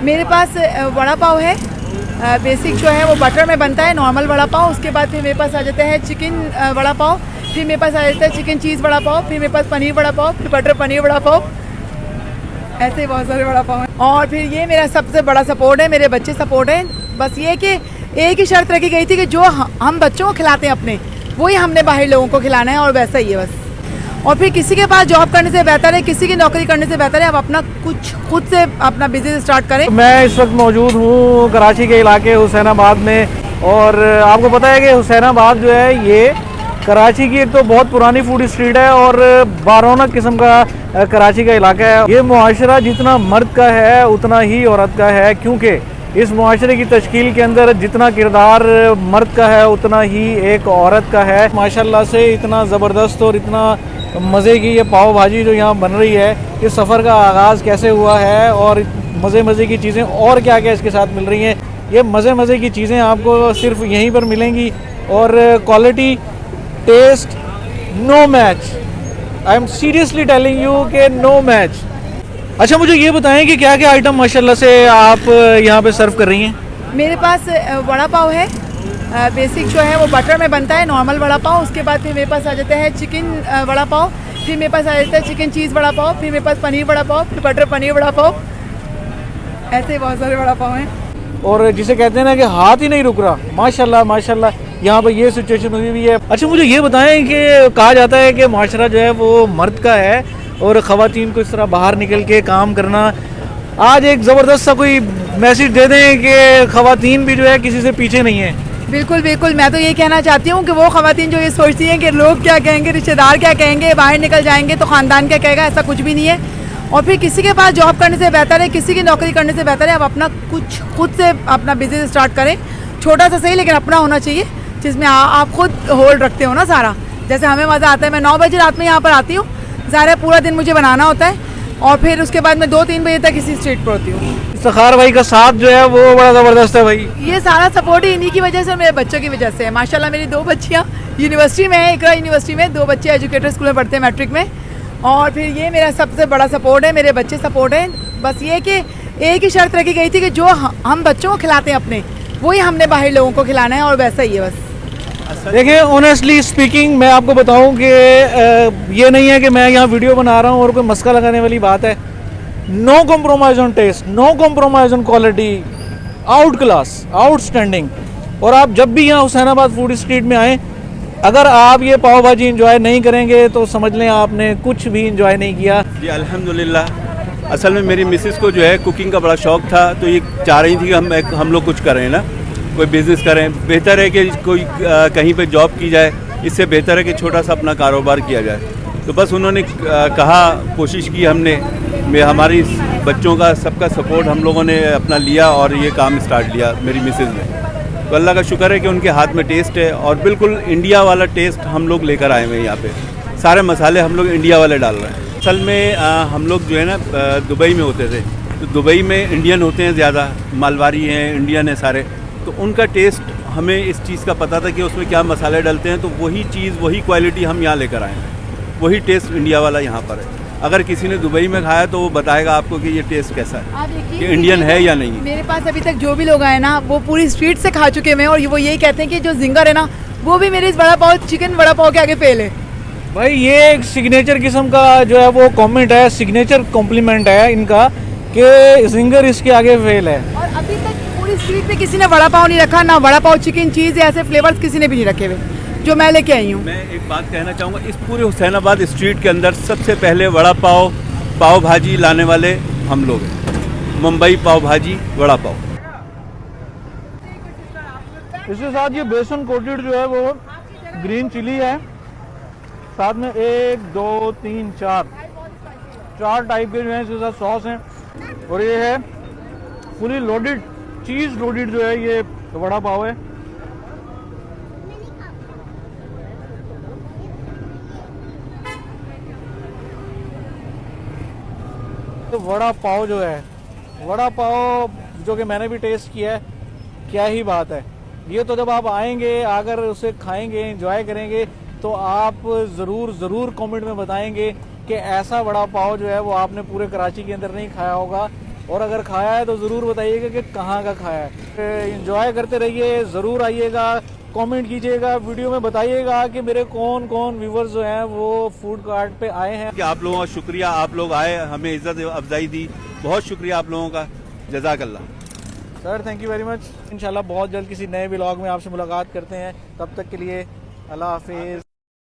मेरे पास वड़ा पाव है। बेसिक जो है वो बटर में बनता है, नॉर्मल वड़ा पाव। उसके बाद फिर मेरे पास आ जाता है चिकन वड़ा पाव। फिर मेरे पास आ जाता है चिकन चीज़ वड़ा पाव। फिर मेरे पास पनीर वड़ा पाव, फिर बटर पनीर वड़ा पाव। ऐसे ही बहुत सारे वड़ा पाव हैं। और फिर ये मेरा सबसे बड़ा सपोर्ट है, मेरे बच्चे सपोर्ट हैं। बस ये कि एक ही शर्त रखी गई थी कि जो हम बच्चों को खिलाते हैं अपने, वही हमने बाहर लोगों को खिलाना है, और वैसा ही है बस। और फिर किसी के पास जॉब करने से बेहतर है, किसी की नौकरी करने से बेहतर है आप अपना कुछ खुद से अपना बिजनेस स्टार्ट करें। मैं इस वक्त मौजूद हूँ कराची के इलाके हुसैनाबाद में, और आपको पता है कि हुसैनाबाद जो है ये कराची की एक तो बहुत पुरानी फूड स्ट्रीट है और बारौनक किस्म का कराची का इलाका है। ये मुआशरा जितना मर्द का है उतना ही औरत का है, क्योंकि इस मुआशरे की तश्कील के अंदर जितना किरदार मर्द का है उतना ही एक औरत का है। माशाल्लाह से इतना ज़बरदस्त और इतना मज़े की ये पाव भाजी जो यहाँ बन रही है, इस सफ़र का आगाज़ कैसे हुआ है और मज़े की चीज़ें और क्या क्या इसके साथ मिल रही हैं, ये मज़े की चीज़ें आपको सिर्फ यहीं पर मिलेंगी। और quality, taste, no match. I am seriously telling you कि नो मैच। अच्छा, मुझे ये बताएं कि क्या क्या आइटम माशाल्लाह से आप यहाँ पे सर्व कर रही हैं। मेरे पास वड़ा पाव है। बेसिक जो है वो बटर में बनता है, नॉर्मल वड़ा पाव। उसके बाद फिर मेरे पास आ जाता है चिकन वड़ा पाव। फिर मेरे पास आ जाता है चिकन चीज़ वड़ा पाव। फिर मेरे पास पनीर वड़ा पाव, फिर बटर पनीर वड़ा पाव। ऐसे ही बहुत सारे वड़ा पाव हैं। और जिसे कहते हैं ना कि हाथ ही नहीं रुक रहा, माशाल्लाह माशाल्लाह यहाँ पर ये सिचुएशन हुई हुई है। अच्छा, मुझे ये बताएं कि कहा जाता है कि माशरा जो है वो मर्द का है और ख़वातीन को इस तरह बाहर निकल के काम करना। आज एक ज़बरदस्त सा कोई मैसेज दे दें कि ख़वातीन भी जो है किसी से पीछे नहीं है। बिल्कुल बिल्कुल, मैं तो ये कहना चाहती हूँ कि वो ख़वातीन जो ये सोचती हैं कि लोग क्या कहेंगे, रिश्तेदार क्या कहेंगे, बाहर निकल जाएंगे तो ख़ानदान क्या कहेगा, ऐसा कुछ भी नहीं है। और फिर किसी के पास जॉब करने से बेहतर है, किसी की नौकरी करने से बेहतर है आप अपना कुछ खुद से अपना बिजनेस स्टार्ट करें। छोटा सा सही लेकिन अपना होना चाहिए, जिसमें आप खुद होल्ड रखते हो ना सारा। जैसे हमें मज़ा आता है, मैं 9 बजे रात में यहाँ पर आती हूँ, ज़ाहिर है पूरा दिन मुझे बनाना होता है, और फिर उसके बाद मैं 2-3 बजे तक इसी स्ट्रीट पर होती हूँ। इफ्तिखार भाई का साथ जो है वो बड़ा ज़बरदस्त है भाई। ये सारा सपोर्ट ही इन्हीं की वजह से और मेरे बच्चों की वजह से है। माशाल्लाह मेरी 2 बच्चियाँ यूनिवर्सिटी में है, इकरा यूनिवर्सिटी में, 2 बच्चे एजुकेटर स्कूल में पढ़ते हैं, मैट्रिक में। और फिर ये मेरा सबसे बड़ा सपोर्ट है, मेरे बच्चे सपोर्ट हैं। बस ये कि एक ही शर्त रखी गई थी कि जो हम बच्चों को खिलाते हैं अपने, वही हमने बाहर लोगों को खिलाना है, और वैसा ही है बस। देखिए, ऑनेस्टली स्पीकिंग मैं आपको बताऊं कि ये नहीं है कि मैं यहाँ वीडियो बना रहा हूँ और कोई मस्का लगाने वाली बात है। No compromise on taste, no compromise on quality, outclass, outstanding. और आप जब भी यहाँ हुसैनाबाद फूड स्ट्रीट में आएँ, अगर आप ये पाव भाजी इंजॉय नहीं करेंगे तो समझ लें आपने कुछ भी इंजॉय नहीं किया। जी अल्हम्दुलिल्लाह। असल में मेरी मिसेस को जो है कुकिंग का बड़ा शौक़ था, तो ये चाह रही थी कि हम लोग कुछ करें ना, कोई बिज़नेस करें। बेहतर है कि कोई कहीं पे जॉब की जाए, इससे बेहतर है कि छोटा सा अपना कारोबार किया जाए। तो बस उन्होंने कहा, कोशिश की हमने, हमारी बच्चों का सबका सपोर्ट हम लोगों ने अपना लिया और ये काम स्टार्ट लिया मेरी मिसेस ने। तो अल्लाह का शुक्र है कि उनके हाथ में टेस्ट है, और बिल्कुल इंडिया वाला टेस्ट हम लोग लेकर आए हुए हैं। यहाँ पे सारे मसाले हम लोग इंडिया वाले डाल रहे हैं। असल में हम लोग जो है ना दुबई में होते थे, तो दुबई में इंडियन होते हैं ज़्यादा, मालवारी हैं, इंडियन है सारे, तो उनका टेस्ट हमें इस चीज़ का पता था कि उसमें क्या मसाले डलते हैं, तो वही चीज़, वही क्वालिटी हम यहाँ लेकर आए हैं। वही टेस्ट इंडिया वाला यहाँ पर है। अगर किसी ने दुबई में खाया तो वो बताएगा आपको कि ये टेस्ट कैसा है, कि इंडियन है या नहीं। मेरे पास अभी तक जो भी लोग आए ना, वो पूरी स्ट्रीट से खा चुके हैं, और वो यही कहते हैं कि जो जिंगर है ना, वो भी मेरे इस वड़ा पाव, चिकन वड़ा पाव के आगे फेल है। भाई ये एक सिग्नेचर किस्म का जो है वो कमेंट है, सिग्नेचर कॉम्प्लीमेंट है इनका कि जिंगर इसके आगे फेल है। और अभी तक पूरी स्ट्रीट पे किसी ने वड़ा पाव नहीं रखा, ना वड़ा पाव, चिकन चीज़, ऐसे फ्लेवर्स किसी ने भी नहीं रखे हुए जो मैं लेके आई हूँ। मैं एक बात कहना चाहूँगा, इस पूरे हुसैनाबाद स्ट्रीट के अंदर सबसे पहले वड़ा पाव, पाव भाजी लाने वाले हम लोग हैं। मुंबई पाव भाजी, वड़ा पाव। इसके साथ ये बेसन कोटेड जो है वो ग्रीन चिली है, साथ में 1 2 3 4 टाइप के जो है इसके साथ सॉस हैं, और ये है फुली लोडेड, चीज़ लोडेड जो है ये वड़ा पाव है। तो वड़ा पाव जो है, वड़ा पाव जो कि मैंने भी टेस्ट किया है, क्या ही बात है। ये तो जब आप आएंगे, अगर उसे खाएंगे, एंजॉय करेंगे, तो आप ज़रूर कमेंट में बताएंगे कि ऐसा वड़ा पाव जो है वो आपने पूरे कराची के अंदर नहीं खाया होगा। और अगर खाया है तो ज़रूर बताइएगा कि कहाँ का खाया है। इंजॉय करते रहिए, ज़रूर आइएगा, कमेंट कीजिएगा, वीडियो में बताइएगा कि मेरे कौन कौन व्यूवर्स जो हैं वो फूड कार्ट पे आए हैं। कि आप लोगों का शुक्रिया, आप लोग आए, हमें इज्जत अफजाई दी, बहुत शुक्रिया आप लोगों का, जज़ाकल्लाह। Sir thank you very much. इंशाल्लाह बहुत जल्द किसी नए व्लॉग में आपसे मुलाकात करते हैं, तब तक के लिए अल्लाह हाफिज़।